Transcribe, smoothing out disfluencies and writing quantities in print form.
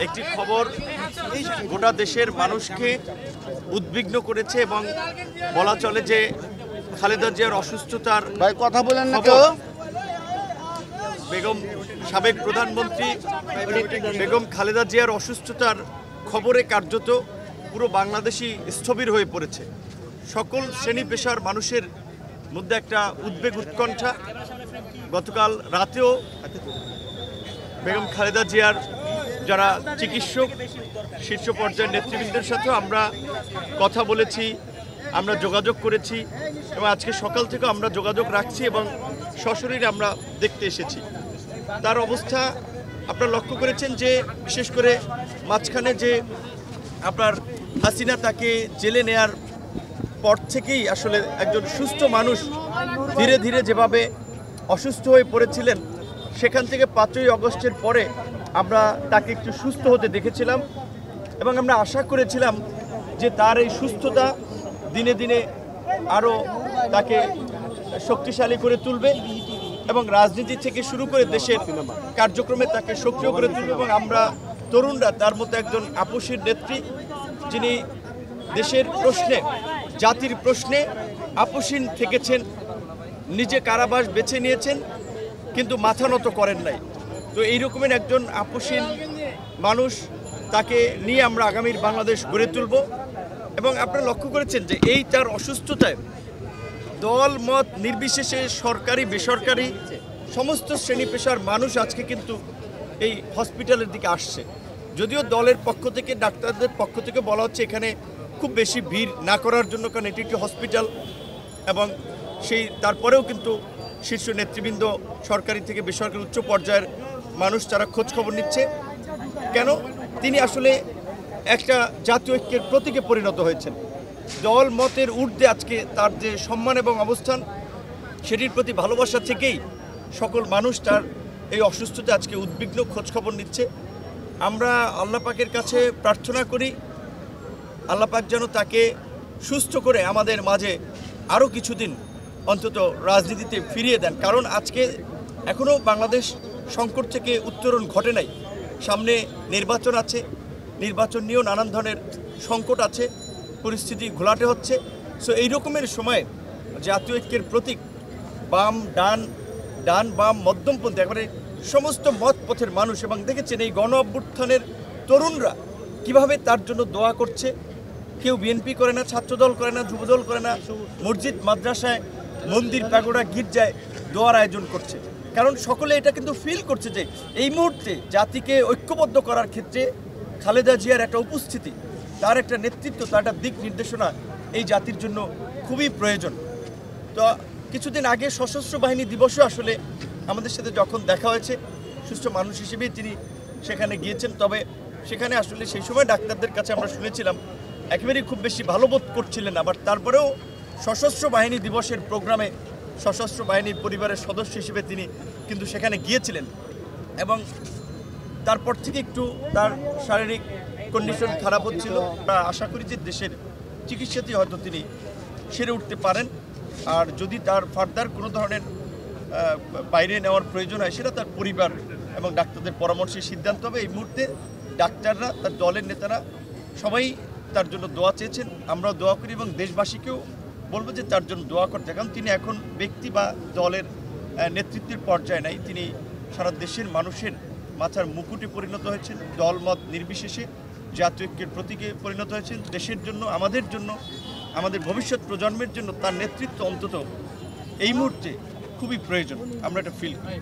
একটি খবর গোটা দেশের মানুষকে উদ্বিগ্ন করেছে এবং বলা চলে যে খালেদা জিয়ার অসুস্থতার কথা বলেন না বেগম সাবেক প্রধানমন্ত্রী বেগম খালেদা জিয়ার অসুস্থতার খবরে কার্যত পুরো বাংলাদেশই স্থবির হয়ে পড়েছে। সকল শ্রেণী পেশার মানুষের মধ্যে একটা উদ্বেগ উৎকণ্ঠা। গতকাল রাতেও বেগম খালেদা জিয়ার যারা চিকিৎসক শীর্ষ পর্যায়ের নেতৃবৃন্দের সাথেও আমরা কথা বলেছি, আমরা যোগাযোগ করেছি এবং আজকে সকাল থেকে আমরা যোগাযোগ রাখছি এবং সশরীরে আমরা দেখতে এসেছি। তার অবস্থা আপনারা লক্ষ্য করেছেন যে বিশেষ করে মাঝখানে যে আপনার হাসিনা তাকে জেলে নেয়ার পর থেকেই আসলে একজন সুস্থ মানুষ ধীরে ধীরে যেভাবে অসুস্থ হয়ে পড়েছিলেন, সেখান থেকে 5ই আগস্টের পরে আমরা তাকে একটু সুস্থ হতে দেখেছিলাম এবং আমরা আশা করেছিলাম যে তার এই সুস্থতা দিনে দিনে আরও তাকে শক্তিশালী করে তুলবে এবং রাজনীতি থেকে শুরু করে দেশের কার্যক্রমে তাকে সক্রিয় করে তুলবে এবং আমরা তরুণরা তার মতো একজন আপসীর নেত্রী, যিনি দেশের প্রশ্নে জাতির প্রশ্নে আপসীন থেকেছেন, নিজে কারাবাস বেছে নিয়েছেন কিন্তু মাথা নত করেন নাই। তো এই রকমের একজন আপসীন মানুষ, তাকে নিয়ে আমরা আগামীর বাংলাদেশ গড়ে তুলব এবং আপনারা লক্ষ্য করেছেন যে এই তার অসুস্থতায় দল মত নির্বিশেষে সরকারি বেসরকারি সমস্ত শ্রেণী পেশার মানুষ আজকে কিন্তু এই হসপিটালের দিকে আসছে। যদিও দলের পক্ষ থেকে ডাক্তারদের পক্ষ থেকে বলা হচ্ছে এখানে খুব বেশি ভিড় না করার জন্য, কারণ এটি একটি হসপিটাল এবং তারপরেও কিন্তু শীর্ষ নেতৃবৃন্দ সরকারি থেকে বেসরকারি উচ্চ পর্যায়ের মানুষ তারা খোঁজ খবর নিচ্ছে। কেন? তিনি আসলে একটা জাতীয় ঐক্যের প্রতীকে পরিণত হয়েছেন। দল মতের ঊর্ধ্বে আজকে তার যে সম্মান এবং অবস্থান, সেটির প্রতি ভালোবাসা থেকেই সকল মানুষ তার এই অসুস্থতা আজকে উদ্বিগ্ন, খোঁজ খবর নিচ্ছে। আমরা আল্লাহ পাকের কাছে প্রার্থনা করি আল্লাহ পাক যেন তাকে সুস্থ করে আমাদের মাঝে আরও কিছুদিন অন্তত রাজনীতিতে ফিরিয়ে দেন, কারণ আজকে এখনও বাংলাদেশ সংকট থেকে উত্তরণ ঘটে নাই। সামনে নির্বাচন আছে, নির্বাচন নিয়েও নানান ধরনের সংকট আছে, পরিস্থিতি ঘোলাটে হচ্ছে। সো এই রকমের সময়ে জাতীয় ঐক্যের প্রতীক বাম ডান বাম মধ্যমপন্থী একবারে সমস্ত মত পথের মানুষ এবং দেখেছেন এই গণ অভ্যুত্থানের তরুণরা কিভাবে তার জন্য দোয়া করছে। কেউ বিএনপি করে না, ছাত্রদল করে না, যুবদল করে না, মসজিদ মাদ্রাসায় মন্দির প্যাগোডা গির্জায় দোয়ার আয়োজন করছে, কারণ সকলে এটা কিন্তু ফিল করছে যে এই মুহূর্তে জাতিকে ঐক্যবদ্ধ করার ক্ষেত্রে খালেদা জিয়ার একটা উপস্থিতি, তার একটা নেতৃত্ব, তার একটা দিক নির্দেশনা এই জাতির জন্য খুবই প্রয়োজন। তো কিছুদিন আগে সশস্ত্র বাহিনী দিবসও আসলে আমাদের সাথে যখন দেখা হয়েছে, সুস্থ মানুষ হিসেবেই তিনি সেখানে গিয়েছেন। তবে সেখানে আসলে সেই সময় ডাক্তারদের কাছে আমরা শুনেছিলাম একেবারেই খুব বেশি ভালো বোধ করছিলেন, আবার তারপরেও সশস্ত্র বাহিনী দিবসের প্রোগ্রামে সশস্ত্র বাহিনীর পরিবারের সদস্য হিসেবে তিনি কিন্তু সেখানে গিয়েছিলেন এবং তারপর থেকে একটু তার শারীরিক কন্ডিশন খারাপ হচ্ছিল। আমরা আশা করি যে দেশের চিকিৎসাতেই হয়তো তিনি সেরে উঠতে পারেন, আর যদি তার ফার্দার কোনো ধরনের বাইরে নেওয়ার প্রয়োজন হয় সেটা তার পরিবার এবং ডাক্তারদের পরামর্শে সিদ্ধান্ত হবে। এই মুহূর্তে ডাক্তাররা, তার দলের নেতারা সবাই তার জন্য দোয়া চেয়েছেন, আমরাও দোয়া করি এবং দেশবাসীকেও বলবো যে তার জন্য দোয়া করতে, কারণ তিনি এখন ব্যক্তি বা দলের নেতৃত্বের পর্যায়ে নাই, তিনি সারা দেশের মানুষের মাথার মুকুটে পরিণত হয়েছেন, দলমত নির্বিশেষে জাতীয় ঐক্যের প্রতীকে পরিণত হয়েছেন। দেশের জন্য, আমাদের জন্য, আমাদের ভবিষ্যৎ প্রজন্মের জন্য তার নেতৃত্ব অন্তত এই মুহূর্তে খুবই প্রয়োজন, আমরা এটা ফিল করি।